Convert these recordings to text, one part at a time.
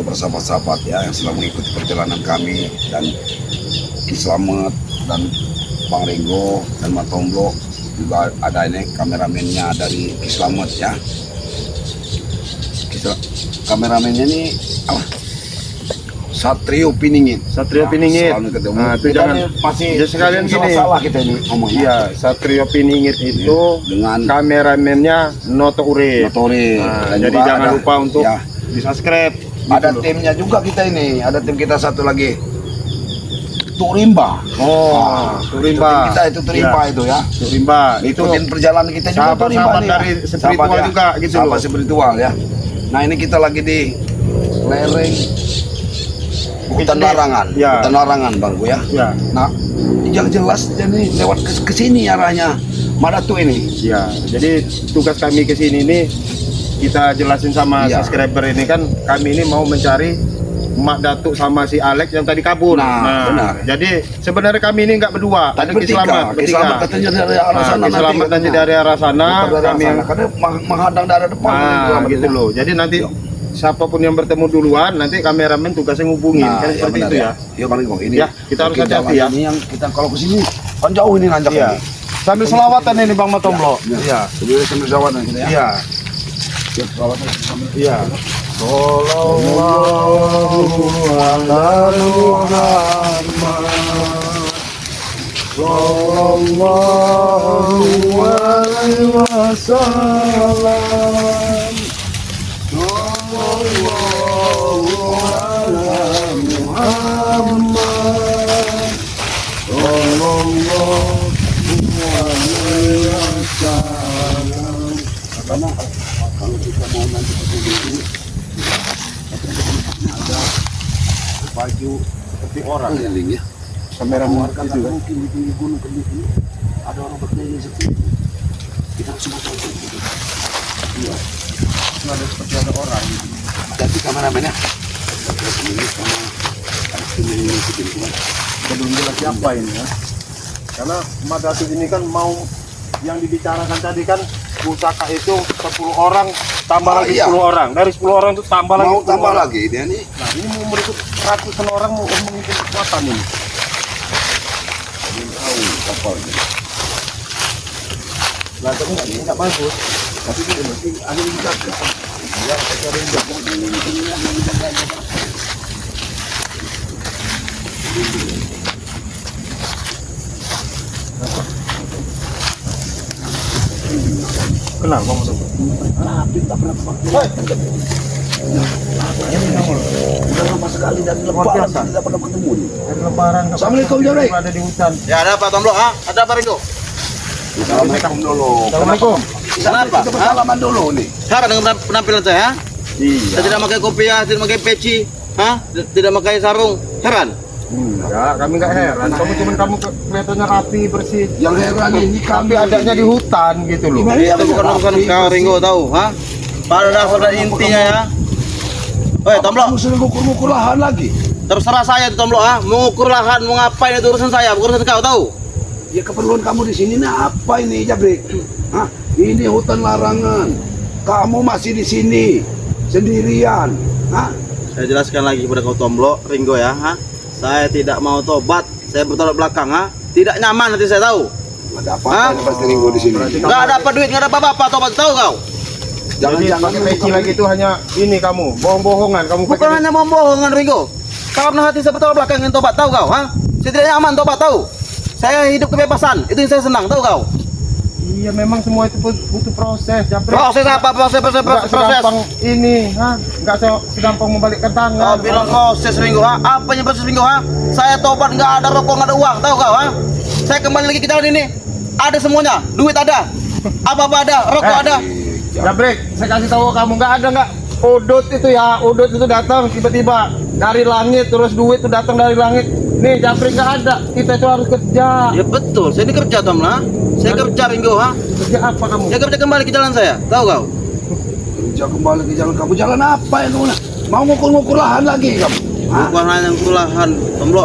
Sahabat-sahabat ya yang sedang mengikuti perjalanan kami, dan Ki Slamet dan Bang Ringo dan Matomblo, juga ada ini kameramennya dari Ki Slamet ya. Kameramennya ini apa? Satrio Piningit. Satrio Piningit. Nah, itu jangan ya sekalian gini. Salah kita ini ngomongnya. Iya, Satrio Piningit itu dengan kameramennya Noto Urip. Noto Urip. Nah, jadi jangan lupa untuk di subscribe. Ada timnya juga kita ini, ada tim kita satu lagi, Turimba. Turimba. Kita itu Turimba itu ya. Turimba. Itu ikutin perjalanan kita juga Turimba sahabat dari spiritual ya. juga gitu Sahabat loh. spiritual ya. Nah ini kita lagi di lereng hutan larangan, hutan larangan Bangku ya. Nah yang jelas jadi lewat ke sini arahnya Madatu ini. Ya, jadi tugas kami ke sini ini kita jelasin sama subscriber ini kan, kami ini mau mencari Mak Datuk sama si Alex yang tadi kabur. Nah, benar. Jadi sebenarnya kami ini nggak berdua. Tadi Ki Slamet bertiga. Katanya dari arah sana. Ki Slamet nanti dari arah sana. Kami yang karena menghadang dari depan. Gitu loh. Jadi nanti siapapun yang bertemu duluan, nanti kameramen tugasnya ngubungin. Kan seperti itu ya. Iya paling kok ini. Ya, kita harus hati-hati ya. Ini yang kita kalau ke sini kan jauh ini nanjak ini. Sambil selawatan ini Bang Matomblo. Iya. Sambil selawatan kita ya. Iya. Iya. Sallallahu ala Muhammad. Sallallahu alaihi wasallam. Sallallahu ala Muhammad. Sallallahu alaihi wasallam. Karena kalau kita mau nanti ke ada baju seperti orang keliling ya. Kamera Kan mungkin di tinggi gunung keliling ada orang berkeliling seperti itu. Kita semua tahu itu. Iya. Itu ada seperti ada orang. Jadi kameramennya. Ini sama ini belum jelas siapa ini ya. Karena Mak Datuk ini kan mau yang dibicarakan tadi kan pusaka itu 10 orang tambah lagi 10 orang. Dari 10 orang itu tambah lagi. Mau tambah lagi dia nih. Nah, ini mau berikut ratusan orang mau mengikuti kekuatan ini. Tahu kapalnya. Lah tapi enggak bagus. Tapi itu mesti ada yang jaga. Ya, ada yang jaga. Kenal Bang Matomblo? Tak pernah pakai. Udah lama sekali dari lebaran tidak pernah ketemu nih. Dari lebaran Assalamualaikum Jore. ada di hutan. Ya ada apa Tomblo? Ada apa Ringo? Assalamualaikum dulu. Assalamualaikum. Kenapa? Kita bersalaman dulu nih. Heran dengan penampilan saya? Saya tidak pakai kopiah, tidak pakai peci, tidak pakai sarung. Heran? Enggak, kami enggak heran. Kamu kelihatannya rapi, bersih. Yang heran ini Kami adanya di hutan gitu loh. Itu bukan kau Ringo tahu, Pada dasar intinya ya. Woi Tomblo, kamu sudah ngukur lahan lagi. terserah saya itu Tomblo, mengukur lahan, mau ngapain itu urusan saya, bukan urusan kau tahu. Ya keperluan kamu di sini nah apa ini Jabrik? Ini hutan larangan. Kamu masih di sini sendirian. Saya jelaskan lagi kepada kau Tomblo, Ringo ya, Saya tidak mau tobat, saya bertolak belakang, Tidak nyaman nanti saya tahu. Ada apa pasti Ringo di sini? Enggak ada apa duit, enggak ada apa-apa, tobat tahu kau. Jangan-jangan pakai peci lagi itu hanya ini kamu, bohong-bohongan kamu. Bukan hanya membohongan Ringo. Karena hati saya bertolak belakang ingin tobat tahu kau, Saya tidak nyaman tobat tahu. Saya hidup kebebasan, itu yang saya senang tahu kau. Iya memang semua itu butuh proses. Proses apa? Proses. Segampang ini, nggak segampang membalikkan tangan. Kau bilang proses Ringo, Apa yang proses Ringo, Saya tobat nggak ada rokok, nggak ada uang, tahu kau, Saya kembali lagi ke jalan ini, ada semuanya, duit ada, apa-apa ada, rokok ada. Jabrik, saya kasih tahu kamu nggak udut itu ya, udut itu datang tiba-tiba dari langit, terus duit itu datang dari langit. Nih Jabrik nggak ada, kita itu harus kerja. Ya betul, saya ini kerja Tomlah. Saya kerja Ringo, Kerja apa kamu? Saya kerja kembali ke jalan saya, tahu kau? Kerja kembali ke jalan kamu. Jalan apa yang kamu? Mau ngukur lahan lagi kamu? Bukan hanya lahan, Tomblo,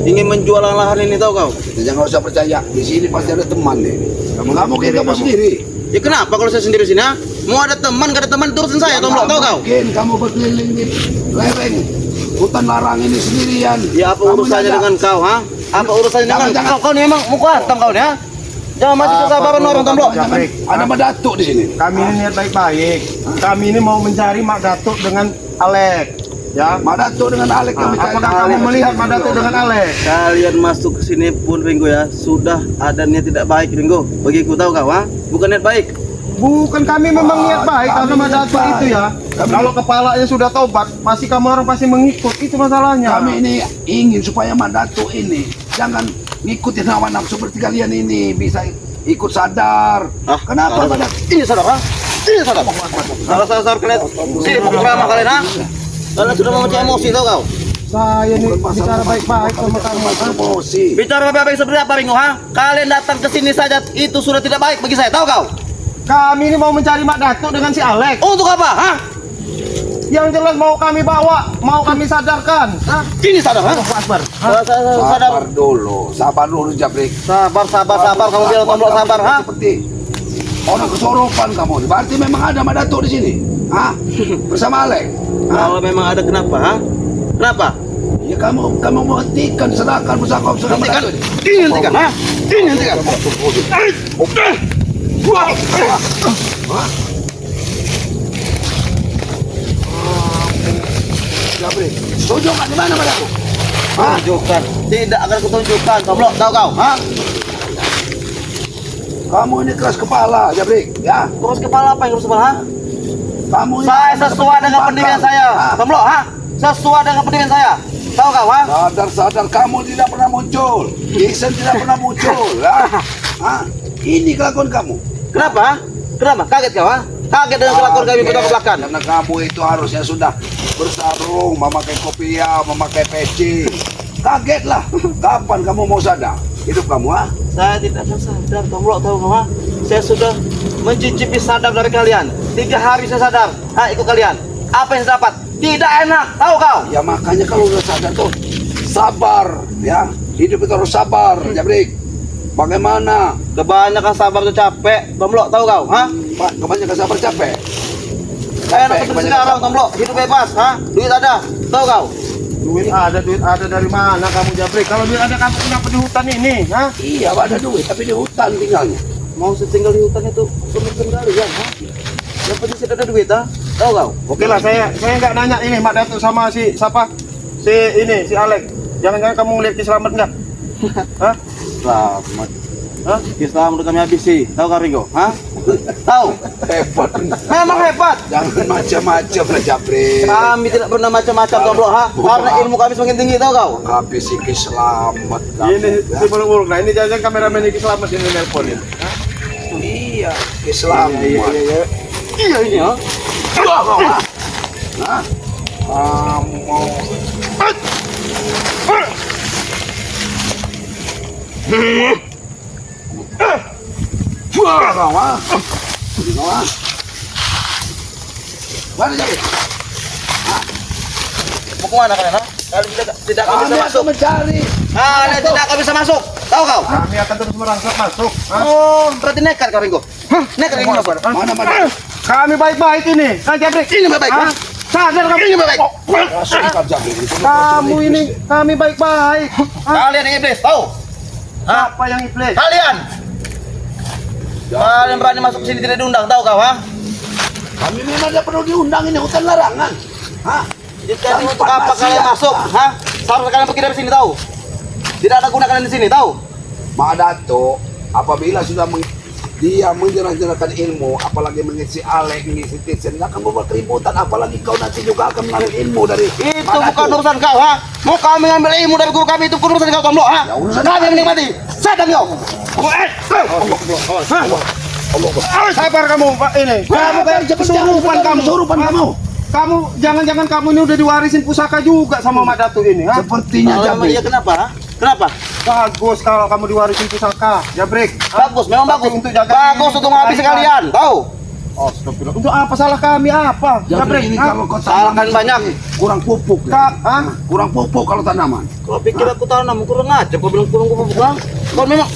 ingin menjual lahan ini tahu kau? Jangan usah percaya. Di sini pasti ada teman nih. Kamu kita sendiri. Ya kenapa kalau saya sendiri sini, Mau ada teman, gak ada teman terusin saya, Tomblok, tahu kau? Mungkin kamu berkeliling di lereng hutan larang ini sendirian. Ya apa Kamu urusannya nyadar? dengan kau, ha? Apa urusannya dengan Jangan. kau? Kau ini memang muka hantam kau nih, ha? Jangan masih kesabaran orang, Tomblok. Jangan, ada Madatuk di sini. Kami ini niat baik-baik. Kami ini mau mencari Mak Datuk dengan Alek. Ya. Madatuk dengan Alek kami cari. Apakah kamu melihat Mak Datuk dengan Alek? Kalian masuk ke sini pun, Ringo, ya, sudah ada niat tidak baik, Ringo. Bagiku tahu kau, ha? Bukan niat baik. Bukan kami memang niat baik kami karena Mak niat Datuk baik. itu ya. Kalau kepalanya sudah tobat, masih kamu orang pasti mengikut. Itu masalahnya. Kami ini ingin supaya Madatuk ini jangan ngikutin hawa nafsu seperti kalian ini, bisa ikut sadar. Ah, Kenapa sadar. Madatuk? Ini sadar, ha? Ini sadar. Sadar kalian. Sini, fokus sama kalian, ha? Kalian sudah memecah emosi, tahu kau? Saya ini Bukan masalah bicara baik-baik sama kamu. masalah emosi. Bicara baik-baik seperti apa, Ringo, ha? Kalian datang ke sini saja itu sudah tidak baik bagi saya, tahu kau? Kami ini mau mencari Mak Datuk dengan si Alek. Untuk apa, ha? Yang jelas mau kami bawa, mau kami sadarkan. Hah? Ini sadar, ha? Akbar. Sadar. Sabar dulu Jabrik. Sabar, kamu bilang Tomblok sabar, ha? Seperti orang kesoropan kamu. Berarti memang ada Madatuk di sini. Hah? Bersama Alek. Kalau memang ada kenapa, ha? Kenapa? Ya kamu menghentikan sedangkan bersama Hentikan. Madatuk. Ini hentikan, ha? Ini hentikan. Jabrik, tunjukkan di mana Madatuk? Hah? Tunjukkan. Tidak akan kutunjukkan, Tomblok, tahu kau, ha? Kamu ini keras kepala, Jabrik. Ya, Terus kepala apa yang harus kepala, ha? kamu ini Saya sesuai dengan pendirian saya, Hah? Tomblok, ha? Sesuai dengan pendirian saya. Tahu kau, ha? Sadar kamu tidak pernah muncul. Jason tidak pernah muncul. Ya. Hah? Ini kelakuan kamu. Kenapa, ha? Kenapa? Kaget kau, ha? Kaget dengan kelakuan kami Kaget. ke belakang. Karena kamu itu harusnya sudah bersarung, memakai kopiah, memakai peci. Kagetlah. Kapan kamu mau sadar? Hidup kamu, ha? Saya tidak akan sadar, Tomblok, tahu kau, ha? Saya sudah mencicipi sadar dari kalian. 3 hari saya sadar, ha, ikut kalian. Apa yang saya dapat? Tidak enak, tahu kau? Ya makanya kalau udah sadar tuh sabar, ya. Hidup itu harus sabar, Jabrik. Bagaimana? Kebanyakan sabar tuh capek, Tomblok, tahu kau, ha? Pak, kebanyakan sabar capek. Enak seperti sekarang, Tomblok, hidup bebas, ha? Duit ada, tahu kau? Duit ada dari mana kamu Jabrik? Kalau duit ada kamu kenapa di hutan ini? Hah? Iya, ada duit, tapi di hutan tinggalnya. Mau tinggal di hutan itu sulit sekali, ya, ha? Yang penting sudah ada duit, ha? Tahu kau? Oke lah, saya nggak nanya ini Mak Datuk sama si siapa? Si Alek. Jangan-jangan kamu ngeliat Kiselamat nggak? Hah? Selamat. Hah? Islam udah kami habisi, tahu kau, Ringo? Ha? Tahu? Hebat. Memang hebat. Jangan macam-macam lah, Jabrik. Kami tidak pernah macam-macam, Tomblok, ha? Karena ilmu kami semakin tinggi, tahu kau? Habis si selamat. Ini si buruk-buruk. Nah ini jangan kameramen ini Kiselamat ini nelpon ini. Iya, selamat. Iya ini, ha? Hah? Kamu Wah, kau, ha? Kau, ha? Mana Jabrik? Mau kemana kalian, ha? Kalian tidak akan bisa Kami masuk. akan mencari. Kalian tidak akan bisa masuk, tahu kau? Kami akan terus merangsek masuk. Hah? Oh, berarti nekat kau, Ringo. Hah? Nekat Ringo, apa? Mana? Kami baik-baik ini. Kan Jabrik? Ini baik-baik, Hah? ha? Sadar kamu? Ini baik-baik. Singkat Jabrik. Kamu ini, kami baik-baik. Hah? Kalian yang iblis, tahu? Hah? Apa yang iblis? Kalian! Kalian berani masuk ke sini tidak diundang, tahu kau, ha? Kami memang tidak perlu diundang ini hutan larangan. Hah? Jadi untuk apa kalian masuk, ha? Seharusnya kalian pergi dari sini, tahu? Tidak ada guna kalian di sini, tahu? Mak Datuk, apabila sudah dia menjerah-jerahkan ilmu, apalagi mengisi Alek, mengisi Titsen, akan membuat keributan, apalagi kau nanti juga akan mengambil ilmu dari Itu Mak bukan Datuk. urusan kau, ha? Mau kami ambil ilmu dari guru kami, itu bukan urusan kau, Tomblok, ha? Ya, urusan Kami yang menikmati. Sadar kau. Sabar kamu, Pak ini. Kamu kayak kesurupan kamu. Kesurupan kamu. Kamu jangan-jangan kamu ini udah diwarisin pusaka juga sama Mak Datuk ini, ha? Sepertinya Kalau memang iya, Jabrik. kenapa, ha? Kenapa? Bagus kalau kamu diwarisin pusaka, Jabrik. Bagus, memang bagus. Untuk jaga Bagus diri, untuk menghabisi kebaikan. kalian, tahu? Astagfirullah. Untuk apa salah kami apa? Jabrik ini ha? kalau kau Salah kan tanaman banyak. kurang pupuk. Kak, ha? Kurang pupuk kalau tanaman. Kau pikir aku tanam, kurang aja. Kau bilang kurang pupuk, ha? Kau memang...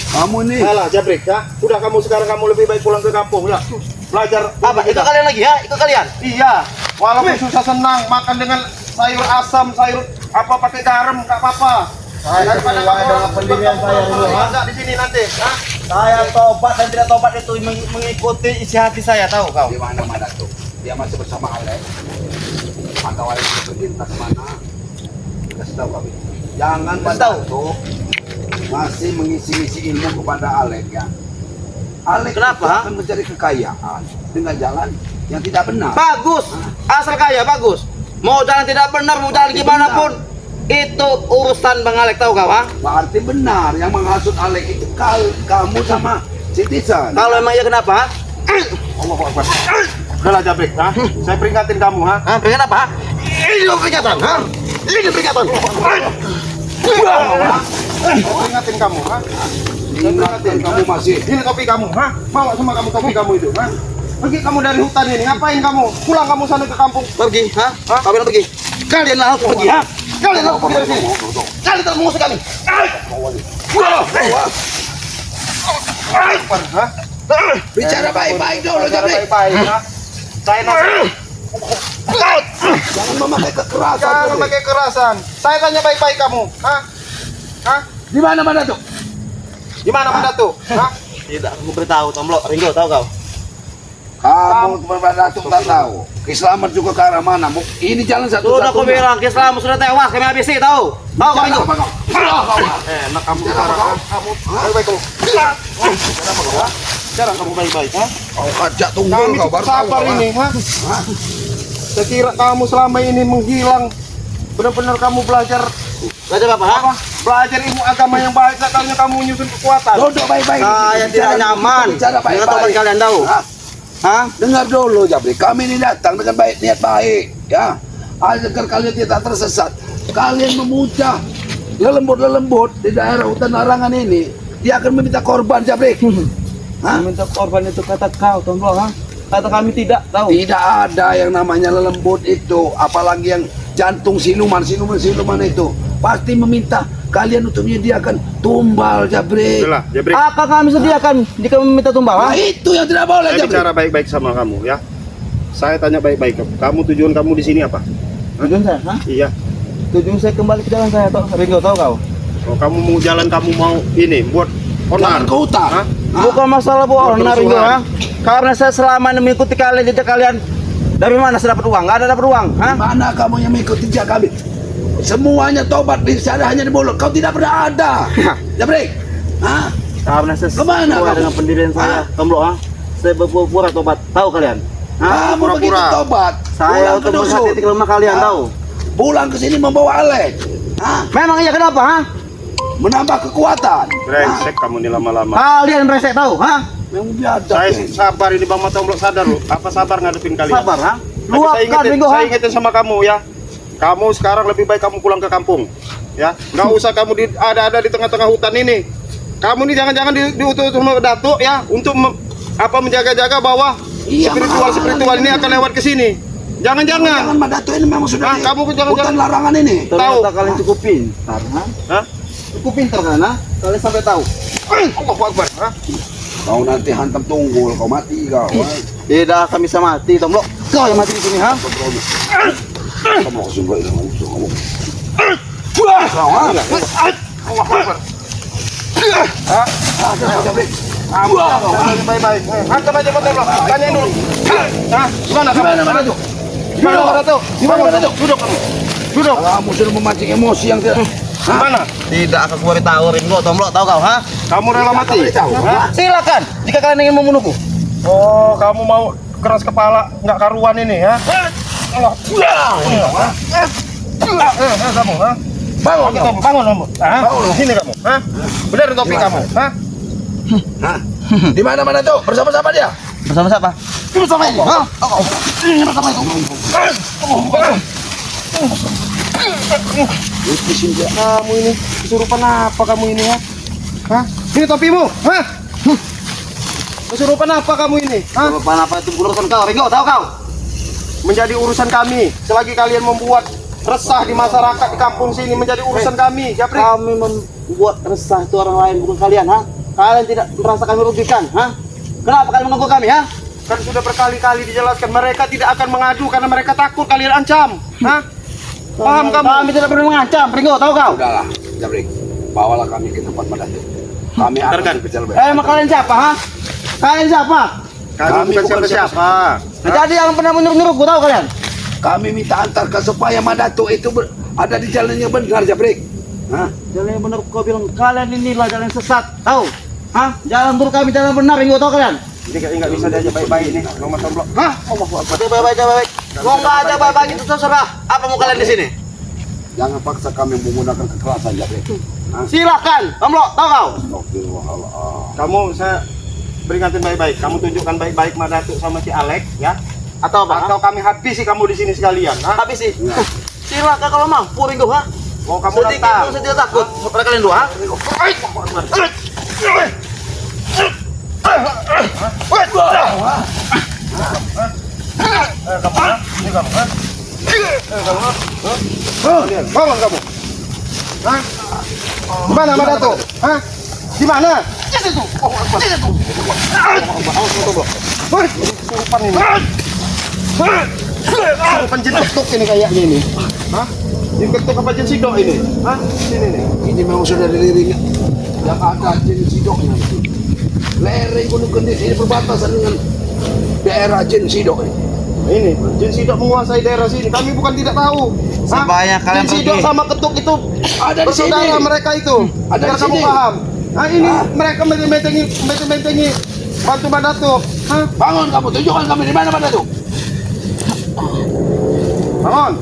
Kamu nih. Alah, Jabrik ya. Sudah kamu sekarang kamu lebih baik pulang ke kampung ya. Belajar Apa? Ikut kalian lagi ya? Ikut kalian. Iya, walaupun susah senang makan dengan sayur asam, sayur apa pakai garam nggak apa-apa. Daripada kamu dengan pendirian saya dulu, nggak di sini nanti. Hah? Saya tobat dan tidak tobat itu mengikuti isi hati saya, tahu kau? Di mana tuh? Dia masih bersama Alex. Atau Alex berlintas kemana? Kasih tahu kami. Jangan Kasih tahu. tuh masih mengisi-ngisi ilmu kepada Alex ya. Alex Kenapa? itu akan mencari kekayaan dengan jalan yang tidak benar. Bagus. Asal kaya bagus. Mau jalan tidak benar, mau jalan Berarti gimana pun, itu urusan Bang Alek, tahu kau? Berarti benar yang menghasut Alex itu kamu sama Citizen. Kalau emang iya kenapa? Allahu Akbar. Udahlah Jabrik, ha? Saya peringatin kamu, ha? Peringatan apa? Ini peringatan, Ini peringatan. Saya peringatin kamu, ha? Ingatkan kamu masih. Ini kopi kamu, ha? Bawa sama kamu kopi kamu itu, ha? Pergi kamu dari hutan ini, ngapain kamu? Pulang kamu sana ke kampung. Pergi, Kau bilang pergi. Kalian langsung pergi, Kalian langsung pergi dari sini. Kalian tak mengusik kami. Ha? Bicara baik-baik dulu, Bicara Jabrik. baik-baik, ha? Saya nasihat. Jangan memakai kekerasan. Jangan Jabrik. pakai kekerasan. Saya tanya baik-baik kamu, ha? Hah? Di mana tuh? Gimana Pak Datu? Hah? Tidak, aku beritahu, Tomblok. Ringo, tahu kau? Kamu kepada Datuk tak tahu. Kiselamat juga ke arah mana? Ini jalan Sudah aku satu-satunya. bilang, Islam sudah tewas, kami habisi, tahu? Tahu kau, Ringo? Enak kamu sekarang, ha? Baik-baik kamu. Sekarang kamu baik-baik, ha? Kau ajak tunggu Kami kau cukup baru tahu. sabar kau, ini, ha? Saya kira kamu selama ini menghilang. Benar-benar kamu belajar Belajar apa, belajar ilmu agama yang baik, tak tahunya kamu menyusun kekuatan. Duduk baik-baik. Saya tidak nyaman Bicara dengan tobat baik-baik. kalian, tahu? Hah? Dengar dulu Jabrik, kami ini datang dengan baik niat baik, ya. Agar kalian tidak tersesat. Kalian memuja lelembut di daerah hutan larangan ini, dia akan meminta korban Jabrik. Hah? Minta korban itu kata kau, Tomblok, Kata kami tidak, tahu? Tidak ada yang namanya lelembut itu, apalagi yang jantung siluman itu. Pasti meminta kalian untuk menyediakan tumbal Jabrik. Udahlah, Jabrik. Apa kami sediakan jika meminta tumbal, Nah, itu yang tidak boleh Saya Jabrik. bicara baik-baik sama kamu, ya. Saya tanya baik-baik. Kamu tujuan kamu di sini apa? Tujuan saya, Iya. Tujuan saya kembali ke jalan saya, tahu? Ringo, tahu kau? Oh, kamu mau jalan, kamu mau ini buat Jangan onar. ke hutan. Hah? Bukan masalah bohong, Bukan Ringo, kerusuhan. Karena saya selama ini mengikuti kalian, jejak kalian. Dari mana saya dapat uang? Nggak ada dapat uang, Mana kamu yang mengikuti jejak kami? Semuanya tobat di sana hanya di mulut. Kau tidak pernah ada. Jabrik. Hah? Karena saya Kemana sesuai kamu? dengan pendirian saya, Tomblok, Saya berpura-pura tobat, tahu kalian? Kamu begitu pura-pura. tobat. Saya Pulang ke untuk melihat dusun. titik lemah kalian, Hah? tahu? Pulang ke sini membawa Alex. Hah? Memang iya kenapa, Menambah kekuatan. Brengsek kamu ini lama-lama. Kalian beresek, tahu, Memang biadab. Saya ini. sabar ini Bang Tomblok, sadar lu. Apa sabar ngadepin kalian? Sabar, Tapi Luapkan, Ringo, saya ingetin sama kamu ya. Kamu sekarang lebih baik kamu pulang ke kampung. Ya, nggak usah kamu ada di tengah-tengah hutan ini. Kamu ini jangan-jangan diutus sama Datuk ya untuk menjaga-jaga bahwa Iya, spiritual ini akan lewat ke sini. Jangan-jangan. Jangan Madatu ini memang sudah Hah, di kamu jangan- hutan larangan ini. Ternyata kalian cukup pintar, Hah? Cukup pintar kan, Kalian sampai tahu. Allahu Akbar. Hah? Kau nanti hantam tunggul, kau mati kau. Tidak akan bisa mati, Tomblok. Kau yang mati di sini, Kamu kesungguh itu kamu. Kau, Allahu Akbar. Jabrik. Kamu baik-baik. Hantam aja Bang Tomblok. Tanyain dulu. Hah? Gimana kamu? Gimana Madatu? Gimana Bang Datuk? Gimana Madatu? Duduk kamu. Duduk. Kamu sudah memancing emosi yang tidak. Gimana? Tidak akan keluar tahu, Ringo, Tomblok, tahu kau, Kamu rela mati? Tahu. Hah? Silakan, jika kalian ingin membunuhku. Oh, kamu mau keras kepala, nggak karuan ini ya? Allah. Kamu, ha? Bangun Oke, kau. kamu, bangun kamu. Hah? Bangun. Sini kamu, ha? Benar topi kamu, ha? Hah? Di mana Madatu? Bersama-sama dia. Bersama siapa? Bersama ini. Hah? Bersama itu. Kamu ini kesurupan apa kamu ini, ha? Hah? Sini topimu, ha? Kesurupan apa kamu ini? Hah? Apa itu urusan kau, Ringo, tahu kau? Menjadi urusan kami. Selagi kalian membuat resah di masyarakat di kampung sini menjadi urusan kami, Japri. Kami membuat resah itu orang lain, bukan kalian, Kalian tidak merasa kami merugikan, ha? Kenapa kalian mengganggu kami, ha? Kan sudah berkali-kali dijelaskan mereka tidak akan mengadu karena mereka takut kalian ancam. Hah? Paham kamu? Kami tidak pernah mengancam, Pringgo, tahu kau? Udahlah, Jabrik. Bawalah kami ke tempat Madatu. Kami akan Bentar, kan? berbicara Emang kalian siapa, ha? Kalian siapa? Kami Kami bukan bukan siapa-siapa. Nah, jadi yang pernah menyuruh-nyuruh gua tahu kalian? Kami minta antarkan supaya Madatu itu ada di jalan yang benar, Jabrik. Hah? Jalan yang benar kau bilang kalian inilah jalan yang sesat, tahu? Hah? Jalan menurut kami jalan benar, Pringgo, tahu kalian? Jadi nggak bisa diajak baik-baik nih, nomor tomblok. Hah? Baik-baik. Gua nggak ada baik-baik itu terserah. Apa mau kalian di sini? Jangan paksa kami menggunakan kekerasan, Jabrik. Hah? Silakan, Tomlo, tahu kau? Astagfirullahaladzim. Kamu saya peringatin baik-baik. Kamu tunjukkan baik-baik Madatu sama si Alex, ya. Atau apa? Atau kami habisi kamu di sini sekalian. Hah? Habis sih. Silakan kalau mampu, Ringgo, ha? Mau kamu Sedikit datang? pun saya tidak takut kepada kalian dua, ha? Ini kamu, ha? Kalian, bangun kamu. Hah? Di mana Madatu? Hah? Di mana? Di situ. Di situ. Surupan ini. Surupan jin ketuk ini kayaknya ini. Hah? Jin ketuk apa jin sidok ini? Hah? Sini nih. Ini memang sudah diliring yang ada jin sidoknya. Lereng Gunung Kendis ini perbatasan dengan daerah jin sidok ini. Ini jin sidok menguasai daerah sini. Kami bukan tidak tahu. Hah? Sebanyak kalian jin sidok pergi. sama ketuk itu Ada di bersaudara sini. mereka itu. Ada Biar di kamu sini. paham. Nah ini Hah? mereka mentengi bantu Madatu. Hah? Bangun kamu, tunjukkan kami di mana Madatu. Bangun.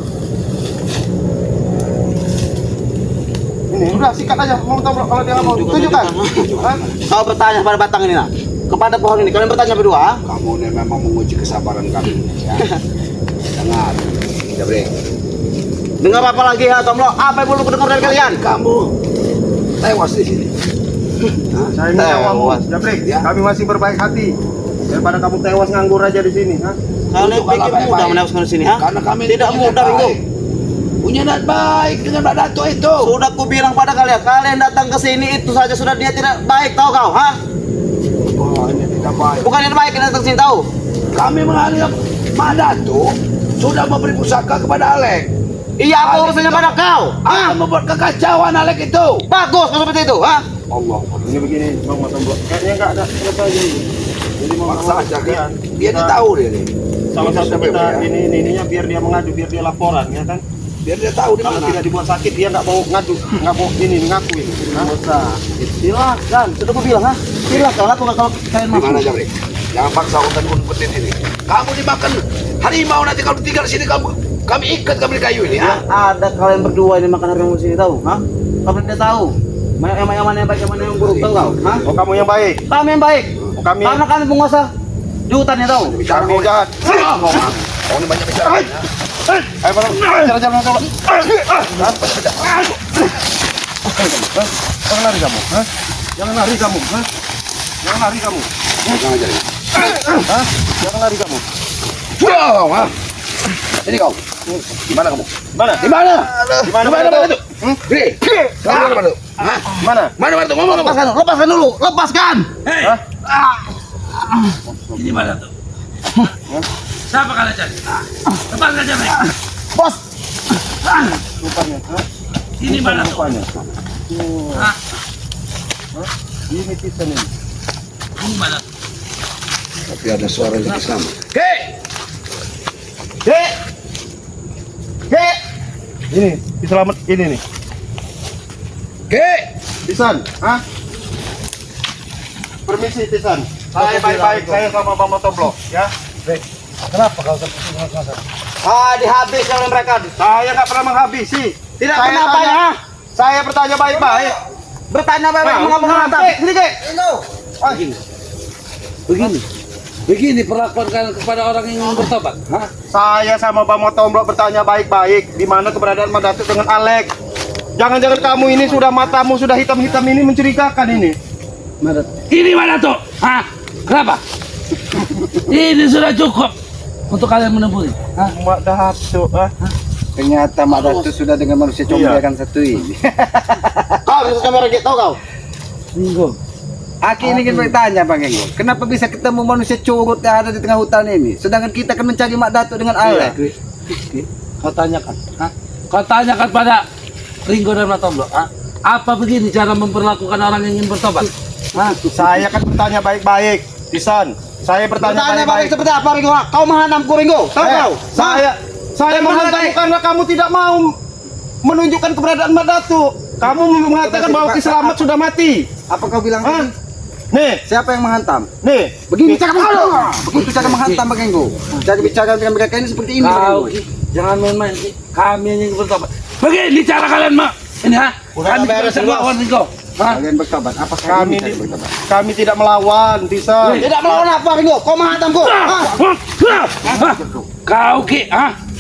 Ini udah sikat aja. Mau tahu kalau dia nggak mau tunjukkan. Hah? Kau bertanya pada batang ini, nak. Kepada pohon ini, kalian bertanya berdua, ha? Kamu ini memang menguji kesabaran kami. Ya. Dengar, Jabrik. Dengar apa lagi, ha, Tomlo? Apa yang perlu dengar dari kalian? Kamu tewas di sini. Saya ini Tewas. kamu, Jabrik. Ya. Kami masih berbaik hati daripada kamu tewas nganggur aja di sini. Hah? Kalian Tunjukkanlah pikir baik-baik. mudah menewaskan di sini, ha? Karena kami Tidak punya mudah, niat Ringgo. baik. Punya niat baik dengan Madatu itu. Sudah ku bilang pada kalian, kalian datang ke sini itu saja sudah dia tidak baik, tahu kau, ha? Oh, ini tidak baik. Bukan yang baik yang datang sini, tahu? Kami menganggap Madatu sudah memberi pusaka kepada Alek. Iya, apa urusannya pada kau? Ha? Akan membuat kekacauan Alek itu. Bagus kalau seperti itu, ha? Allah. Ini begini, Bang Tomblok. Kayaknya nggak ada apa aja ini. Jadi mau Maksa mau- aja ya, kan. Dia kita- tahu dia nih. Salah Dia satu sampai kita ya. ininya biar dia mengadu, biar dia laporan, ya kan? Biar dia tahu di Kalau mana. tidak dibuat sakit dia nggak mau ngadu, nggak mau ini ngakui. Hah? Usah. Silakan, sudah ku bilang, ha? Silakan, lakukan kalau kalian Di mampu. mana Jabrik? Jangan paksa hutan gunung Kendis ini. Kamu dimakan harimau nanti kalau tinggal di sini kami ikat kami di kayu ini. Yang Ha? ada kalian berdua ini makan harimau sini, tahu? Ha? Kalian tidak tahu. Yang mana yang baik, yang mana yang buruk, tahu kau? Ha? Oh kamu yang baik, Kami yang baik. oh, kami Karena kami penguasa di hutan, ya tahu? Bicara kami kau jahat. Kau ini banyak bicara. Ya. Ayo Bang, jalan-jalan Tomblok. Jangan lari kamu, hah? Jangan lari kamu, hah? Jangan lari kamu, Jangan aja. hah? Jangan lari kamu. Wow, ha? Ini kau. Di mana kamu? Mana? Di mana? Di mana, Di mana Madatu? Madatu? Gini. Di mana Madatu? Hah? Mana? Mana Madatu? Ngomong ngomong. Lepaskan, lepaskan dulu, lepaskan. Hah? Ini mana tuh? Siapa kalian cari? Lepas saja mereka. Bos, Rupanya, hah? Ini mana tuh? Rupanya. Hah? Ini pisan ini. Ini mana tuh? Tapi ada suara yang sama. Hei! Dek. Dek. Ini, diselamat ini nih. Hei! Pisan, hah? Permisi Pisan. Saya baik-baik, saya sama Bang Tomblok, ya. Kenapa kau seperti itu? Ah, dihabis oleh mereka. Saya nggak pernah menghabisi. Tidak Saya pernah apa tanya- ya? Saya bertanya baik-baik. Bertanya baik-baik, Nah, mengapa nah, menantang? Kek, sini Kek. Begini perlakuan kalian kepada orang yang ingin bertobat. Hah? Saya sama Bang Tomblok bertanya baik-baik. Di mana keberadaan Madatu dengan Alex? Jangan-jangan kamu ini sudah matamu sudah hitam-hitam ini mencurigakan ini. Ini mana tuh? Hah? Kenapa? Ini sudah cukup untuk kalian menempuh. Hah? Madatu, ah. Ternyata Mak Datu sudah dengan manusia Iya. combekan satu ini. Kau bisa kamera gitu, tahu kau? Minggu. Aki ini ingin bertanya Bang Enggo, kenapa bisa ketemu manusia curut yang ada di tengah hutan ini? Sedangkan kita kan mencari Mak Datuk dengan Alek. Ki, kau tanyakan, kau tanyakan pada Ringo dan Matomblo, apa begini cara memperlakukan orang yang ingin bertobat? Saya kan bertanya baik-baik, Tisan. Saya bertanya Bertanya baik-baik. balik seperti apa Ringo? Kau menghantamku Ringo, tahu kau? Saya menghantam karena kamu tidak mau menunjukkan keberadaan Mak Datuk. Kamu mengatakan bahwa Ki Selamat sudah mati. Apa kau bilang tadi? Nih, Siapa yang menghantam? nih. Begini cara begitu cara menghantam Bang Enggo. Cara bicara dengan mereka ini seperti ini Bang Kau, Enggo. Ki, jangan main-main, Ki. Kami yang ingin bertobat. Begini cara kalian, Mak. Ini, Udah Kami beres, tidak Bos. melawan Ringo. Kalian bertobat. Apakah Kami ini cara bertobat? kami tidak melawan, Tisan. Tidak melawan apa Ringo? Kau menghantamku. Kau, Ki,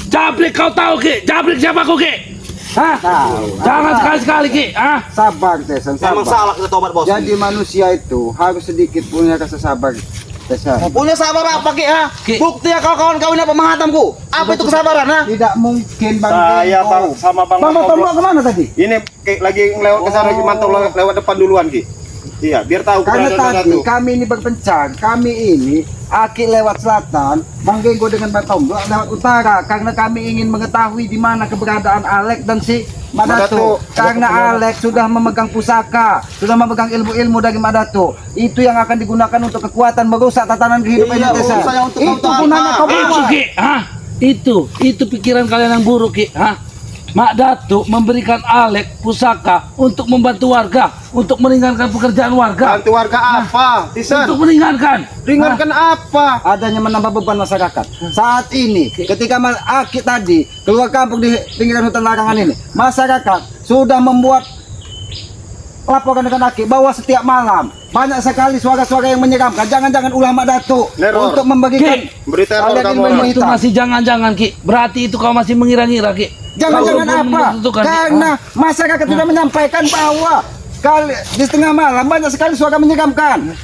Jabrik kau tahu, Ki? Jabrik siapa kau, Ki? Tahu. Jangan sekali-sekali, Ki. Sabar Tesan, Memang sabar. salah kita tobat bos. Jadi manusia itu harus sedikit punya rasa sabar. Tesan. Punya sabar apa Ki? Ki. Bukti ya kawan-kawan kau ini apa menghantamku? Apa itu kesabaran? Tidak mungkin Bang Saya Enggo. bang sama Bang Bang Matomblo. Matomblo kemana tadi? Ini lagi lewat ke sana, mantau lewat depan duluan, Ki. Iya, biar tahu Karena keberadaan Mak tadi Datuk. kami ini berpencar, kami ini Aki lewat selatan, Bang Enggo dengan Bang Matomblo lewat utara. Karena kami ingin mengetahui di mana keberadaan Alek dan si Mak Mak Datuk. Datuk. Karena Alek sudah memegang pusaka, sudah memegang ilmu-ilmu dari Mak Datuk. Itu yang akan digunakan untuk kekuatan merusak tatanan kehidupan Iya, ini, Tesa. urusannya untuk Itu kau gunanya apa? kau Itu, bawa. Ki. Itu pikiran kalian yang buruk, Ki. Mak Datuk memberikan Alek pusaka untuk membantu warga, untuk meringankan pekerjaan warga. Bantu warga apa, Tisan? Untuk meringankan. Ringankan apa? Adanya menambah beban masyarakat. Saat ini, ketika Aki tadi keluar kampung di pinggiran hutan larangan ini, masyarakat sudah membuat laporan dengan Aki bahwa setiap malam banyak sekali suara-suara yang menyeramkan. Jangan-jangan ulama Datuk Neror. untuk memberikan Ki, beri teror kalian kamu ilmu orang. Itu hitam. masih jangan-jangan, Ki. Berarti itu kau masih mengira-ngira, Ki. Jangan-jangan Kau belum apa? menentukan, Ki. Karena masyarakat sudah menyampaikan bahwa di setengah malam banyak sekali suara menyeramkan.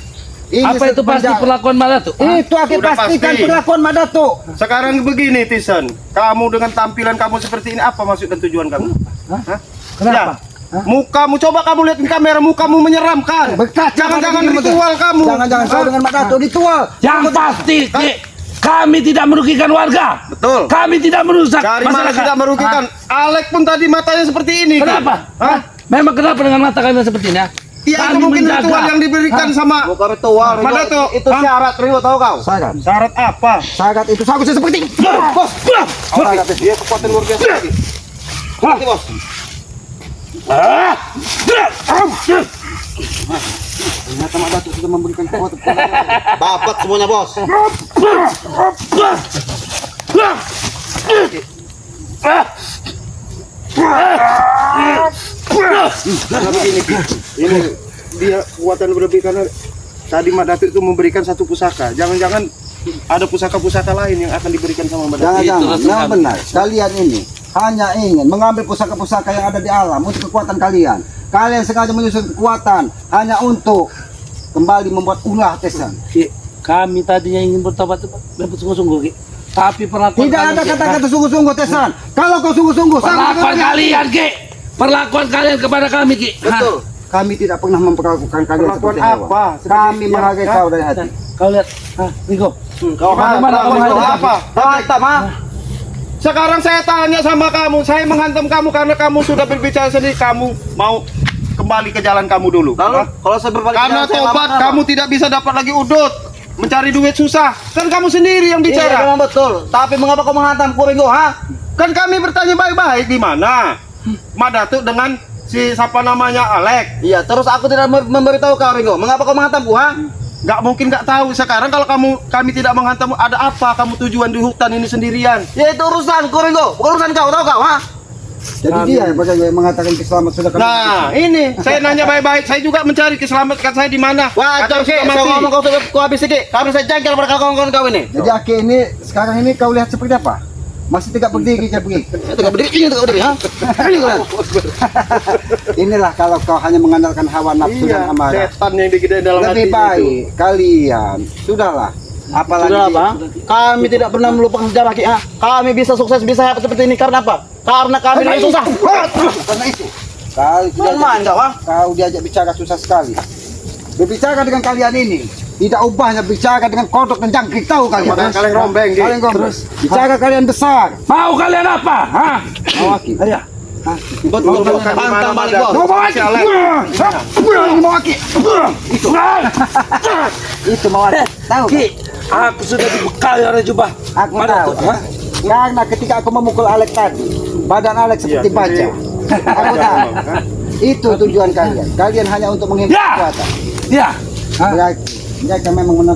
Ini Apa itu pasti sepenjak- perlakuan Mak Datuk? Itu Aki Sudah pastikan pasti. perlakuan Mak Datuk. Sekarang begini, Tisan. Kamu dengan tampilan kamu seperti ini, apa maksud dan tujuan kamu? Hah? Kenapa? Ya. Mukamu, coba kamu lihat di kamera, mukamu menyeramkan. Berkaca Jangan-jangan pada diri ritual kamu. Jangan-jangan kau Hah? dengan Mak Datuk ritual. Yang pasti, Ki, kami tidak merugikan warga. Betul. Kami tidak merusak Dari mana masyarakat. tidak merugikan? Alek pun tadi matanya seperti ini. Ki. Kenapa? Hah? Memang kenapa dengan mata kalian seperti ini? Ya, itu Kami mungkin menjaga. ritual yang diberikan sama Bukan ritual Ringo. Mak Datuk. Itu syarat Ringo tahu kau? Syarat. Syarat apa? Syarat itu seharusnya seperti ini. Bos. Syarat dia kekuatan luar biasa. Ki. Nanti bos. Ternyata Mak Datuk sudah memberikan kekuatan. Bapak semuanya bos. Karena begini, Ki. Ini dia kekuatan berlebih karena tadi Mak Datuk itu memberikan satu pusaka. Jangan-jangan ada pusaka-pusaka lain yang akan diberikan sama Mak Datuk. Jangan-jangan, Itu yang rasa benar. Kalian ini hanya ingin mengambil pusaka-pusaka yang ada di alam untuk kekuatan kalian. Kalian sengaja menyusun kekuatan hanya untuk kembali membuat ulah Tesan. Ki, kami tadinya ingin bertobat dapat sungguh-sungguh, Ki. Tapi perlakuan Tidak kalian, ada Ki, kata-kata sungguh-sungguh Tesan. Kalau kau sungguh-sungguh, sama perlakuan dengan kalian, Ki. Perlakuan kalian kepada kami, Ki. Betul. kami tidak pernah memperlakukan kalian Perlakuan seperti hewan. apa? Seperti Kami yang- menghargai Hah? kau dari hati. Kau lihat, Ringo. Kau Gimana, mana kau kau ada apa? Kita mah. Sekarang saya tanya sama kamu, saya menghantam kamu karena kamu sudah berbicara sendiri, kamu mau kembali ke jalan kamu dulu. Lalu Hah? kalau saya berbalik Karena jalan, saya tobat lama kamu tidak bisa dapat lagi udut, mencari duit susah. Kan kamu sendiri yang Iya, bicara. memang betul. Tapi mengapa kau menghantamku Ringo, ha? Kan kami bertanya baik-baik di mana Mak Datuk dengan si siapa namanya Alek. Iya, terus aku tidak memberitahu kau Ringo. Mengapa kau menghantamku, ha? Nggak mungkin nggak tahu. Sekarang kalau kami tidak menghantam, ada apa kamu tujuan di hutan ini sendirian? Ya itu urusanku Ringo, bukan urusan kau, tahu kau, ha? Jadi dia yang mengatakan keselamat sudah kami. Nah, ini saya nanya baik-baik. Saya juga mencari keselamatan saya di mana. Wajar Katanya sih, sudah saya mati. ngomong kau habis sedikit. Kau saya jengkel pada kawan-kawan kau ini. Jadi Aki ini sekarang ini kau lihat seperti apa? Masih tegak berdiri kayak begini. Itu gak berdiri, ini gak berdiri, ha? Ini kalian. Inilah kalau kau hanya mengandalkan hawa nafsu Iya, dan amarah. setan yang digedein dalam Lebih hati baik kalian sudahlah. Apalagi Sudah apa? Kami tidak pernah melupakan sejarah, Ki, ha? Kami bisa sukses, bisa hebat seperti ini karena apa? Karena kami lagi susah. karena itu. Kau Main kau, ha? kau diajak bicara susah sekali. berbicara dengan kalian ini tidak ubahnya bicara dengan kodok dan jangkrik, tahu kalian? Makanya kalian rombeng, Ki. Kalian rombeng. Bicara kalian besar. Mau kalian apa? Hah? Mau Aki? Ayo. Betul, pantang balik bos. Mau Aki? Mau Aki? Itu mau Aki. Tahu? Ki, aku sudah dibekali oleh jubah. Aku Mana tahu. tuh? Hah? Karena ketika aku memukul Alex tadi, badan Alex seperti Iya, baja. Aku tahu. Itu tujuan kalian. Kalian hanya untuk menghimpun Ya. kekuatan. Ya. Hah? Berarti mereka memang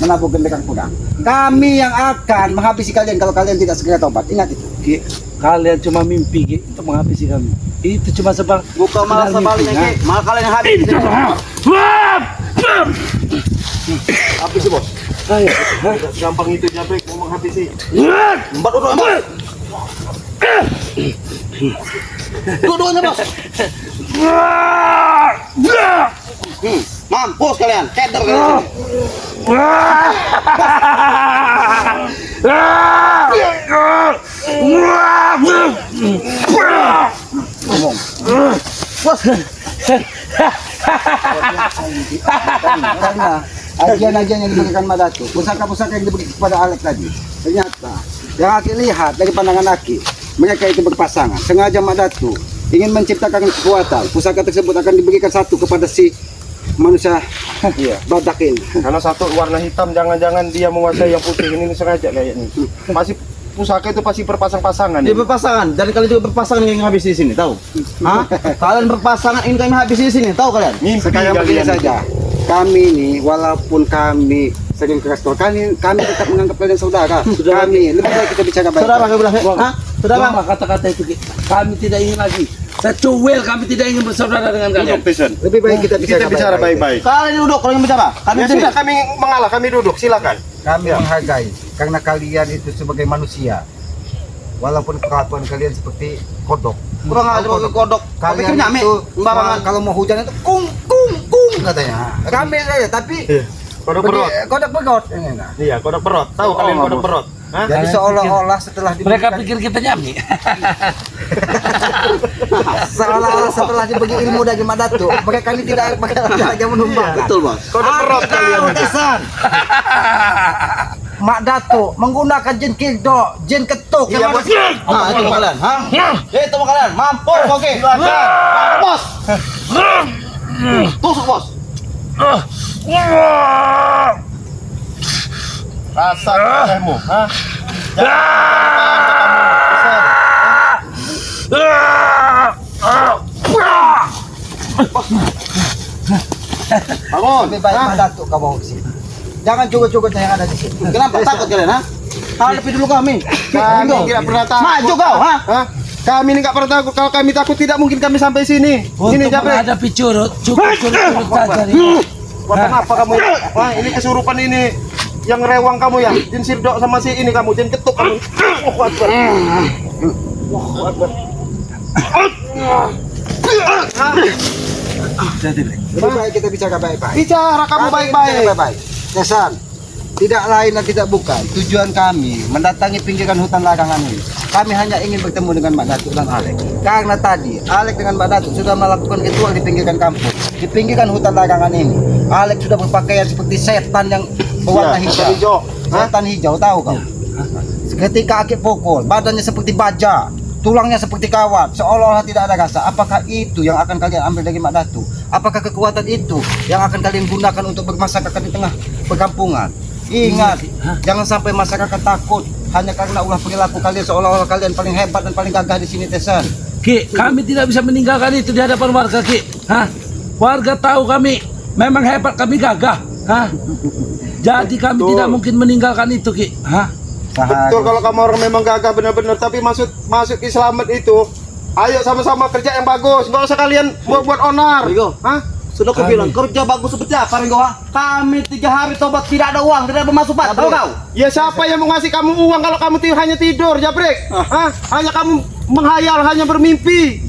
menabuh gendekang pedang. Kami yang akan menghabisi kalian kalau kalian tidak segera tobat. Ingat itu. Ki, kalian cuma mimpi Ki, untuk menghabisi kami. Itu cuma sebab Bukan malah sebaliknya Ki, malah kalian yang habis. Apa sih, Bos? Ayo. Gampang itu Jabrik mau menghabisi. Empat dua-duanya bos. Mampus kalian, keder kalian. Karena ajian-ajian yang diberikan Madatu, pusaka-pusaka yang diberikan kepada Alex tadi, ternyata yang Aki lihat dari pandangan Aki, mereka itu berpasangan. Sengaja Madatu ingin menciptakan kekuatan. Pusaka tersebut akan diberikan satu kepada si manusia badak ini. Karena satu warna hitam, jangan-jangan dia menguasai yang putih ini sengaja kayaknya. Masih pusaka itu pasti berpasang-pasangan. Dia berpasangan dan kalian juga berpasangan yang habis di sini, tahu? Hah? Kalian berpasangan ini kami habis di sini, tahu kalian? Mimpi Sekarang begini kalian. saja, kami ini walaupun kami sering keras kami tetap menganggap kalian saudara. Kami lebih baik kita bicara baik. Saudara kami bilang, hah? Saudara. Buanglah kata-kata itu Ki. Kami tidak ingin lagi. Secuil kami tidak ingin bersaudara dengan kalian. Duduk, Tyson. Lebih baik kita Kita bicara baik-baik. Kalian duduk, kalian bicara. Kami Ya sudah, kami mengalah, kami duduk, silakan. Kami menghargai karena kalian itu sebagai manusia. Walaupun kelakuan kalian seperti kodok. kurang aja pakai kodok. Kami Kalian nyame itu sembarangan. kalau mau hujan itu kung katanya. Kami saja tapi Kodok perut. kodok perut. Iya, kodok perut. Tahu kalian kodok perut? Hah? Jadi seolah-olah setelah Mereka diberikan pikir kita nyami. seolah-olah setelah dibagi ilmu dari Madatu, mereka ini tidak bakal lagi menumbang. Betul, Bos. Kodok perut kalian. Tesan. Mak Dato menggunakan jin kildo, jin ketuk. Iya, Bos. Nah, itu kalian, ha? Itu kalian, mampus, oke. Bos. Tusuk, Bos. Rasa olehmu, hah? Bangun. Lebih baik Mak Dato kamu ke sini. Jangan cugut-cugutnya yang ada di sini. Kenapa takut kalian, ha? Hadapi dulu kami. Kami tidak pernah takut. Maju kau, ha? Hah? Kami ini nggak pernah takut. Kalau kami takut tidak mungkin kami sampai sini. Ini Untuk Jabrik. menghadapi curut, cukup curut saja nih. Buat apa kamu? Wah, ini kesurupan ini. Yang rewang kamu ya. Jin sirdok sama si ini kamu. Jin ketuk kamu. Allahu Akbar. Allahu Akbar. Lebih baik kita bicara baik-baik. Bicara kamu baik-baik. Tesan, tidak lain dan tidak bukan tujuan kami mendatangi pinggiran hutan larangan ini. Kami hanya ingin bertemu dengan Mak Datuk dan Alek. Karena tadi Alek dengan Mak Datuk sudah melakukan ritual di pinggiran kampung, di pinggiran hutan larangan ini. Alek sudah berpakaian seperti setan yang berwarna Ya, hijau. hijau. Setan hijau, tahu kau? Ketika Aki pukul, badannya seperti baja, tulangnya seperti kawat, seolah-olah tidak ada rasa. Apakah itu yang akan kalian ambil dari Mak Datuk? Apakah kekuatan itu yang akan kalian gunakan untuk bermasyarakat di tengah perkampungan? Ingat, jangan sampai masyarakat takut hanya karena ulah perilaku kalian seolah-olah kalian paling hebat dan paling gagah di sini, Tesan. Ki, kami tidak bisa meninggalkan itu di hadapan warga Ki. Hah? Warga tahu kami memang hebat, kami gagah. Hah? Jadi kami Betul. tidak mungkin meninggalkan itu Ki. Hah? Betul kalau kamu orang memang gagah benar-benar. Tapi masuk Islamet itu, ayo sama-sama kerja yang bagus. Nggak usah kalian buat onar. Rigo. Hah? Sudah aku bilang, kerja bagus seperti apa, Ringo, ha? Kami 3 hari tobat tidak ada uang, tidak ada pemasukan, tahu kau? Ya siapa yang mau ngasih kamu uang kalau kamu hanya tidur, Jabrik? Hah? Hanya kamu menghayal, hanya bermimpi.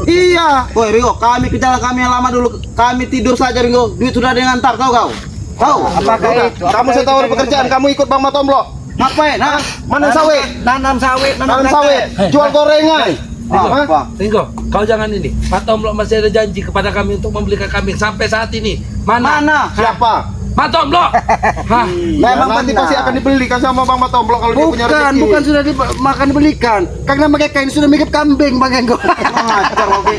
Iya. Woi, Ringo, kami kerja kami yang lama dulu, kami tidur saja, Ringo. Duit sudah ada yang ngantar, tahu kau? Tahu? Apakah itu? Kamu setahun pekerjaan, kamu ikut Bang Matomlo. Ngapain, ha? Mana sawit? Nanam sawit, Tanam sawit, jual gorengan. Apa? Ringo, kau jangan ini. Pak Tomlok masih ada janji kepada kami untuk membelikan kambing. Sampai saat ini Mana? Siapa? Matomblo. Hah? Memang Nanti mana? pasti akan dibelikan sama Bang Matomblo kalau dia punya rezeki. Bukan sudah makan dibelikan. Karena mereka ini sudah mirip kambing Bang Enggo. Ngajar oke.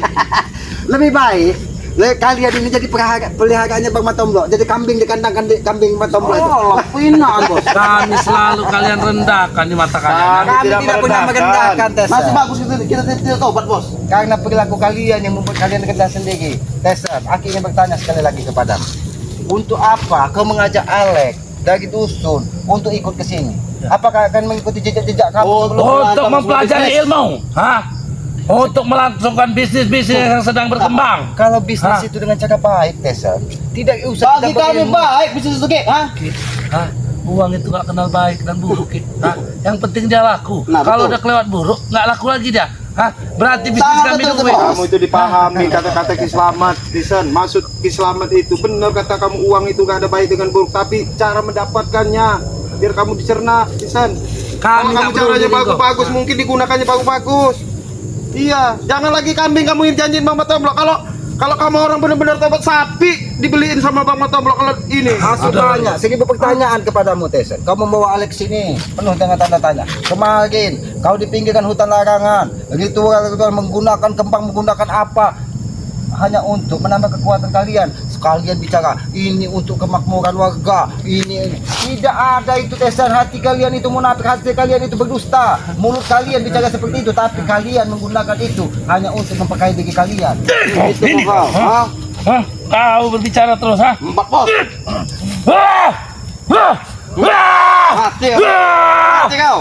Lebih baik kalian ini jadi peliharaannya Bang Matomblo. Jadi kambing di kandang kambing Matomblo itu. Oh, lapinan bos. Kami selalu kalian rendahkan di mata kalian. Kami tidak tidak pernah merendahkan. merendahkan Tessa. Masih bagus kita tidak tobat bos. Karena perilaku kalian yang membuat kalian rendah sendiri. Tessa, aku ingin bertanya sekali lagi kepadamu. Untuk apa kau mengajak Alek dari dusun untuk ikut ke sini? Apakah akan mengikuti jejak-jejak kamu sebelum Untuk mempelajari ilmu, hah? Untuk melangsungkan bisnis-bisnis yang sedang berkembang. Kalau bisnis Hah? itu dengan cara baik, Tessa, tidak usah Bagi kita kami berilmu. baik bisnis itu hah? Hah? Uang itu gak kenal baik dan buruk. Hah? Yang penting dia laku. Nah, Kalau betul. udah kelewat buruk, nggak laku lagi dia. Hah? Berarti bisnis Sangat kami betul, duit. Bos. Kamu itu dipahami kata-kata Kislamat, Tisan. Maksud Kislamat itu benar kata kamu, uang itu gak ada baik dengan buruk, tapi cara mendapatkannya biar kamu dicerna, Tisan. Kami Kalau kamu nggak caranya peduli, bagus-bagus, mungkin digunakannya bagus-bagus. Iya, jangan lagi kambing kamu yang janjiin Bang Matomblo. Kalau kamu orang benar-benar tobat, sapi dibeliin sama Bang Matomblo kalau ini. Aku tanya, seribu pertanyaan kepadamu, Tessa. Kau membawa Alex sini penuh dengan tanda tanya. Kemarin kau dipinggirkan hutan larangan, ritual menggunakan kembang, menggunakan apa? Hanya untuk menambah kekuatan kalian. Sekalian bicara, ini untuk kemakmuran warga. Ini tidak ada itu, Tessa. Hati kalian itu munafik, hati kalian itu berdusta. Mulut kalian bicara seperti itu, tapi kalian menggunakan itu hanya untuk memperkaya diri kalian. Itu kau. Hah? Hah? Kau berbicara terus, hah? Empat bos. Ah! Ah! Ah! Hati kau. Ah! Hati kau.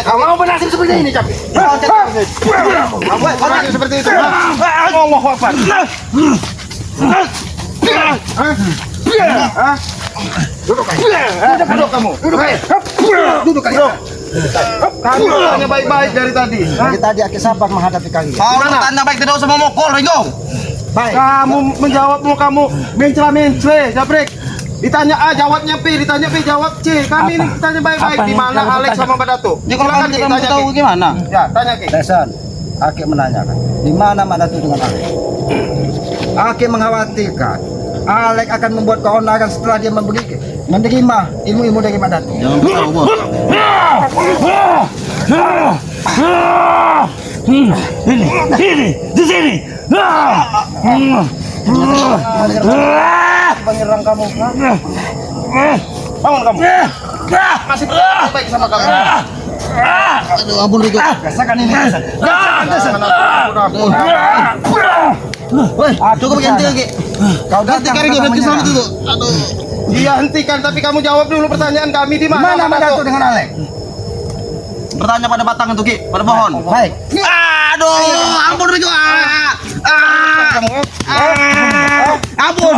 Kamu bernasib seperti ini, Cap. Kamu bernasib seperti itu. Allahu Akbar. Duduk kamu. Duduk kamu. Kamu hanya baik-baik dari tadi. Dari tadi aku sabar menghadapi kalian. Kalau tanda baik tidak usah memukul, Ringo. Baik. Kamu menjawabmu kamu mencela-mencela, Jabrek. Ditanya A jawabnya B, ditanya B jawab C. Kami ini tanya baik-baik. Apa Di yang mana kamu Alex tanya? sama Mbak Dato? Jadi kalau Silakan, kami Ki, tidak tanya, tahu Ki. gimana? Ya, tanya Ki. Tesan, Aki menanyakan, di mana Mak Datu dengan Alek? Aki mengkhawatirkan Alek akan membuat keonaran setelah dia menerima ilmu-ilmu dari Mak Datu. Jangan tahu bos. Ini, di sini. Menyerang kamu, kan? Bangun kamu. Masih baik sama kamu. Aduh, ampun Ringo. Rasakan ini, Tesan. Cukup ganti lagi. Kau Ganti datang kali gue datang ganti sama menyerang. itu. Aduh. Iya, hentikan, tapi kamu jawab dulu pertanyaan kami di Di mana mana Mak Datu dengan Alek? Bertanya pada batang itu Ki, pada pohon. Baik. Aduh, ampun Ringo. Ampun.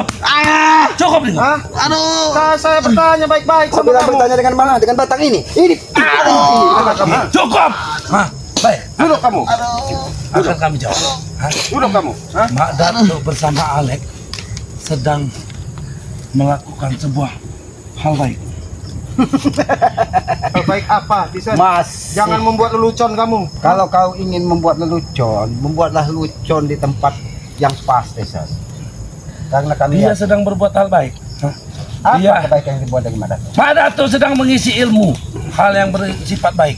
Cukup nih. Hah? Aduh. Saya bertanya baik-baik Kau sama bilang kamu. bertanya dengan mana? Dengan batang ini. Ini. Cukup. Hah? Baik, Duduk kamu. akan kami jawab. Hah? Duduk kamu. Hah? Mak Dato bersama Alek sedang melakukan sebuah hal baik. Baik apa, Tisan? Mas. Jangan membuat lelucon kamu. Kalau kau ingin membuat lelucon, membuatlah lelucon di tempat yang pas, Tesan. Karena kami Dia sedang berbuat hal baik. Hah? apa Iya. kebaikan yang dibuat dari Mak Datu? Mak Dato sedang mengisi ilmu, hal yang bersifat baik.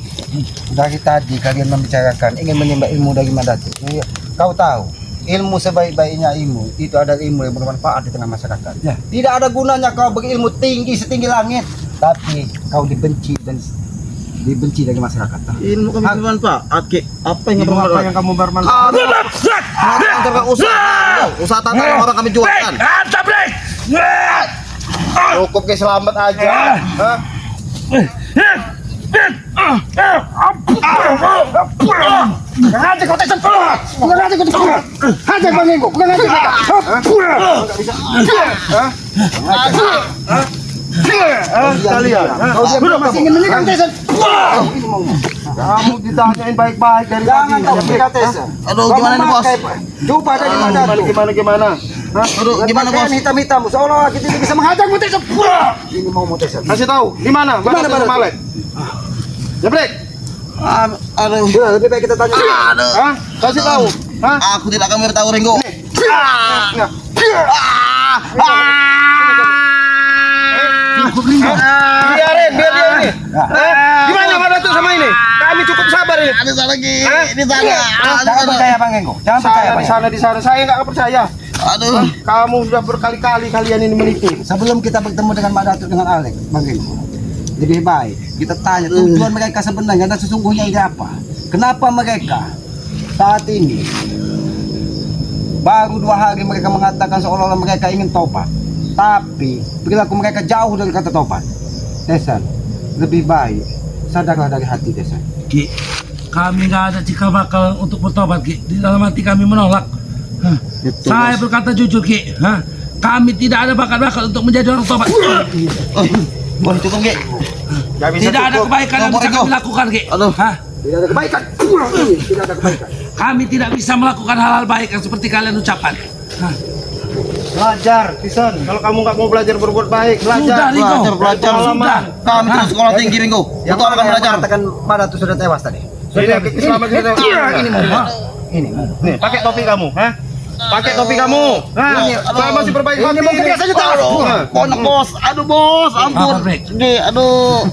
Dari tadi kalian membicarakan ingin menimba ilmu dari Mak Datu. Iya. Kau tahu, ilmu sebaik-baiknya ilmu itu adalah ilmu yang bermanfaat di tengah masyarakat. Ya. Tidak ada gunanya kau berilmu tinggi setinggi langit, tapi kau dibenci dan dibenci dari masyarakat. Ilmu kami bermanfaat. Aki, apa yang Ilmu apa bermanfaat? yang kamu bermanfaat? Antar usaha tata orang kami jualkan. Hantam break. Cukup selamat aja. Hah? Bukan aja kau Tesan. Bukan aja kau Tesan. Hajar Bang Enggo, bukan aja. Kalian. Kau diam masih ingin menikah Tesan. Kamu ditanyain baik-baik dari Jangan kau tadi. menikah Tesan. Aduh, gimana nih bos? Jumpa dari Mak Datu. Gimana? Hah? Aduh, gimana bos? Hitam-hitam, seolah kita bisa menghajarmu Tesan. Ini mau Tesan. Kasih tahu, di mana? Mana Mak Datu? Malek? Jabrek. Aduh. Sudah, lebih baik kita tanya. Aduh. Hah? Kasih tahu. Hah? Aku tidak akan memberitahu Ringo. Nah. Biarin, biar dia ini. Gimana Mak Datuk sama ini? Kami cukup sabar ini. Ada lagi. Hah? Ini sana. Jangan percaya Bang Engko. Jangan percaya Bang. Di sana. Saya nggak percaya. Aduh. Kamu sudah berkali-kali kalian ini menipu. Sebelum kita bertemu dengan Mak Datuk dengan Alek, Bang Engko, lebih baik kita tanya tujuan mereka sebenarnya dan sesungguhnya ini apa. Kenapa mereka saat ini baru 2 hari mereka mengatakan seolah-olah mereka ingin tobat, tapi perilaku mereka jauh dari kata tobat. Desan, lebih baik sadarlah dari hati Desan. Ki, kami nggak ada cikal bakal untuk bertobat Ki. Di dalam hati kami menolak. Hah. Betul, Saya Bos. berkata jujur Ki. Hah. Kami tidak ada bakat-bakat untuk menjadi orang tobat. Bos cukup Ki. Nggak bisa Tidak ada cukup. kebaikan yang Kompor bisa Ringo. kami lakukan Ki. Aduh. Hah. Tidak ada kebaikan. Tidak ada kebaikan. Kami tidak bisa melakukan hal-hal baik yang seperti kalian ucapkan. Hah. Belajar, Tisan. Kalau kamu nggak mau belajar berbuat baik, Sudah belajar. Ringo. Belajar. Pengalaman. Kami terus sekolah tinggi Ringo. Yang Betul akan mana yang belajar. mengatakan Mak Datuk sudah tewas tadi? Ini selamat kita. Ini mau. Ini mau. Nih, pakai topi kamu, hah? Pakai topi kamu. Hah? Saya masih berbaik hati. Ini mungkin dia saja tahu. Hah? Ponak bos. Aduh bos, ampun. Apa, Brek? Nih, aduh.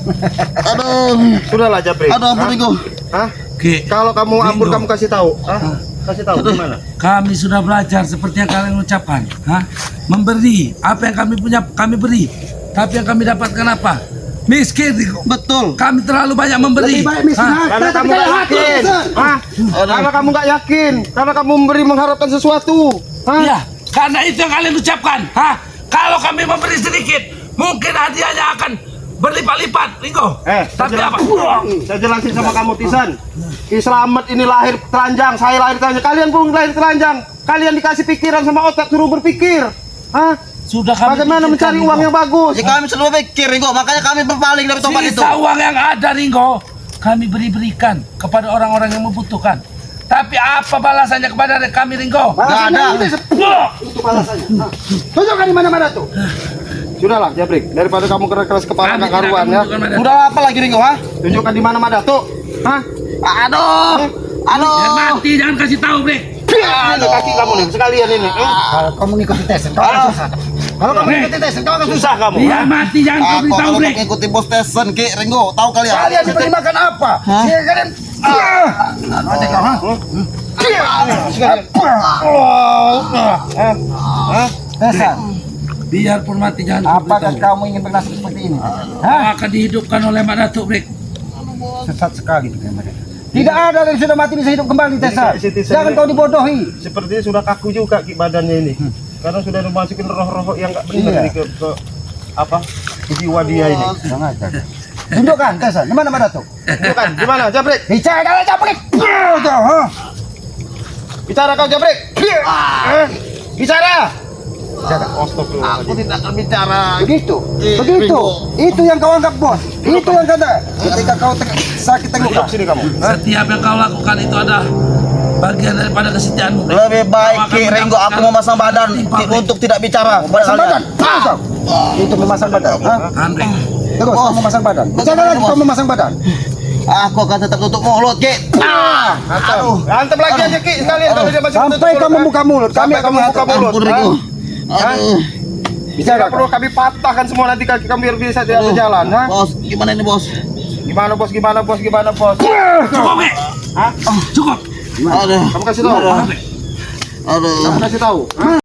Aduh. Sudahlah, Jabrik. Aduh ampun Ringo. Hah? Ki, Kalau kamu ampun, Ringo. kamu kasih tahu. Hah? Kasih tahu gimana? kami sudah belajar seperti yang kalian ucapkan. Hah? Memberi apa yang kami punya kami beri. Tapi yang kami dapatkan apa? Miskin Ringo. Betul. Kami terlalu banyak memberi. Lebih baik miskin Hah? Karena kamu nggak yakin. Hah? Karena kamu nggak yakin. Karena kamu memberi mengharapkan sesuatu. Hah? Iya, karena itu yang kalian ucapkan. Hah? Kalau kami memberi sedikit, mungkin hadiahnya akan berlipat-lipat, Ringo. Tapi apa? Saya jelasin sama kamu, Tisan. Ki Slamet ini lahir telanjang, saya lahir telanjang. Kalian pun lahir telanjang. Kalian dikasih pikiran sama otak, suruh berpikir. Hah? Sudah kami Bagaimana pikirkan, mencari Ringo. uang yang bagus? Ya kami sudah berpikir Ringo, makanya kami berpaling dari tobat itu. Sisa uang yang ada, Ringo, kami berikan kepada orang-orang yang membutuhkan. Tapi apa balasannya kepada kami, Ringo? Nggak ada. Itu balasannya. Tunjukkan di mana Mak Datuk. Sudahlah, Jabrik. Daripada kamu keras kepala Kami nggak karuan tidak ya. akan menunjukkan Udah apa lagi Ringo, ha? Tunjukkan di mana Datuk. Hah? Aduh. Biar Aduh. mati, jangan kasih tahu, Bre. Ini kaki kamu nih, sekalian ini. Kalau kamu mengikuti tes, kau akan susah. Kalau kamu mengikuti tes, kau akan susah. Susah kamu. Biar mati, jangan kau Aku beritahu, akan Bre. mengikuti bos Tyson, Ki Ringo. Tahu kalian? Kalian diberi makan apa? Hah? Sehingga kalian ada kau, ha? Desan, Biarpun mati, jangan kau apakah beritahu. kamu ingin bernasib seperti ini? Kau Hah? akan dihidupkan oleh Mak Datuk, Bre. Sesat sekali pikiran mereka. Tidak ada yang sudah mati bisa hidup kembali, Desan. Jadi, Desan, Jangan ini- kau dibodohi. Sepertinya sudah kaku juga Ki badannya ini. Karena sudah dimasukin roh-roh yang nggak benar Iya. ini ke apa? Ke jiwa dia ini. Kurang ajar. Tunjukkan, Desan. Di mana Mak Datuk? Bukan, gimana Jabrik? Bicara kalian capek. Tuh, ha? Bicara kau Jabrik. Bicara. Aku tidak akan bicara. Begitu, begitu. Itu yang kau anggap bos. Itu yang kata. Ketika kau sakit terluka. Duduk sini kamu. Setiap yang kau lakukan itu adalah bagian daripada kesetiaanmu, Bre. Lebih baik Kau akan Ki Ringo aku mendapatkan memasang badan timpa, Bre. untuk tidak bicara kepada Memasang badan. kalian. Itu memasang badan. Ha? Kan, Bre. Terus Bos. kamu memasang badan. Bicara lagi kau memasang badan. Aku akan tetap tutup mulut, Ki. Aduh, hantam lagi aja Ki sekalian kalau dia masih Sampai tutup kamu mulut, buka mulut, kami Sampai akan kamu buka mulut. Ampun Ringo. Aduh. bicara. Tidak perlu kami patahkan semua nanti kaki kami biar bisa tidak berjalan, ha? Bos, gimana ini bos? Gimana bos? Gimana bos? Gimana bos? Cukup, Bre. Hah? Cukup. Aduh. Kamu kasih tahu. Aduh. Kamu kasih tahu.